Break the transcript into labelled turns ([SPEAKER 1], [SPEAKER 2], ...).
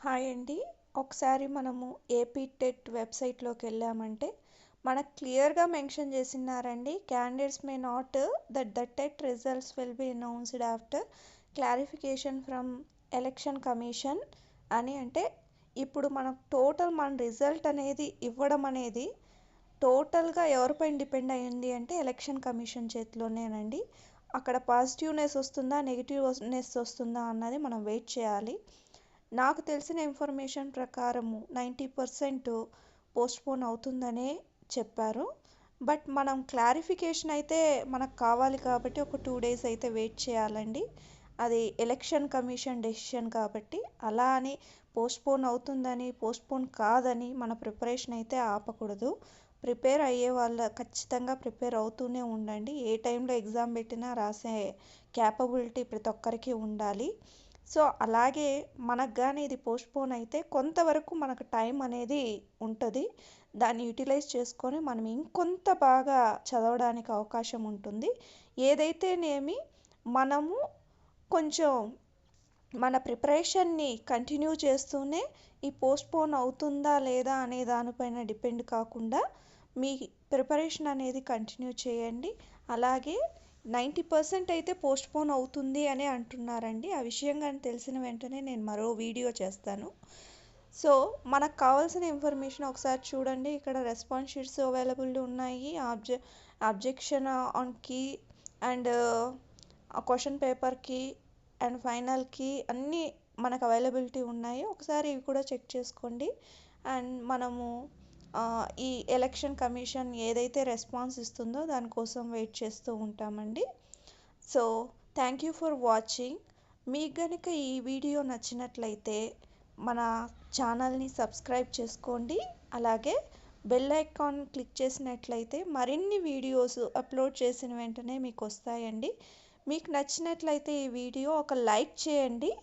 [SPEAKER 1] Hi అండి. ఒకసారి మనము ఏపీ టెట్ వెబ్సైట్లోకి వెళ్ళామంటే మనకు క్లియర్గా మెన్షన్ చేసినారండి. Candidates may note that the TET results will be announced after clarification from election commission అని. అంటే ఇప్పుడు మనకు మన రిజల్ట్ అనేది ఇవ్వడం అనేది టోటల్గా ఎవరిపైన డిపెండ్ అయ్యింది అంటే ఎలక్షన్ కమిషన్ చేతిలోనేనండి. అక్కడ పాజిటివ్నెస్ వస్తుందా నెగిటివ్నెస్ వస్తుందా అన్నది మనం వెయిట్ చేయాలి. నాకు తెలిసిన ఇన్ఫర్మేషన్ ప్రకారము 90% పోస్ట్పోన్ అవుతుందనే చెప్పారు. బట్ మనం క్లారిఫికేషన్ అయితే మనకు కావాలి కాబట్టి ఒక 2 days అయితే వెయిట్ చేయాలండి. అది ఎలక్షన్ కమిషన్ డెసిషన్ కాబట్టి అలా అని పోస్ట్పోన్ అవుతుందని పోస్ట్పోన్ కాదని మన ప్రిపరేషన్ అయితే ఆపకూడదు. ప్రిపేర్ అయ్యే వాళ్ళు ఖచ్చితంగా ప్రిపేర్ అవుతూనే ఉండండి. ఏ టైంలో ఎగ్జామ్ పెట్టినా రాసే క్యాపబిలిటీ ప్రతి ఒక్కరికి ఉండాలి. సో అలాగే మనకు కానీ ఇది పోస్ట్పోన్ అయితే కొంతవరకు మనకు టైం అనేది ఉంటుంది. దాన్ని యూటిలైజ్ చేసుకొని మనం ఇంకొంత బాగా చదవడానికి అవకాశం ఉంటుంది. ఏదైతేనేమి మనము కొంచెం మన ప్రిపరేషన్ని కంటిన్యూ చేస్తూనే ఈ పోస్ట్పోన్ అవుతుందా లేదా అనే దానిపైన డిపెండ్ కాకుండా మీ ప్రిపరేషన్ అనేది కంటిన్యూ చేయండి. అలాగే 90% అయితే పోస్ట్పోన్ అవుతుంది అని అంటున్నారండి. ఆ విషయం కానీ తెలిసిన వెంటనే నేను మరో వీడియో చేస్తాను. సో మనకు కావాల్సిన ఇన్ఫర్మేషన్ ఒకసారి చూడండి. ఇక్కడ రెస్పాన్స్ షీట్స్ అవైలబుల్ ఉన్నాయి. Objection on key and question పేపర్కి అండ్ ఫైనల్కి అన్నీ మనకు అవైలబిలిటీ ఉన్నాయి. ఒకసారి ఇవి కూడా చెక్ చేసుకోండి. అండ్ మనము ఈ ఎలక్షన్ కమిషన్ ఏదైతే రెస్పాన్స్ ఇస్తుందో దానికోసం వెయిట్ చేస్తూ ఉంటామండి. So thank you for watching. మీకు కనుక ఈ వీడియో నచ్చినట్లయితే మన ఛానల్ని సబ్స్క్రైబ్ చేసుకోండి. అలాగే బెల్ ఐకాన్ క్లిక్ చేసినట్లయితే మరిన్ని వీడియోస్ అప్లోడ్ చేసిన వెంటనే మీకు వస్తాయండి. మీకు నచ్చినట్లయితే ఈ వీడియో ఒక లైక్ చేయండి.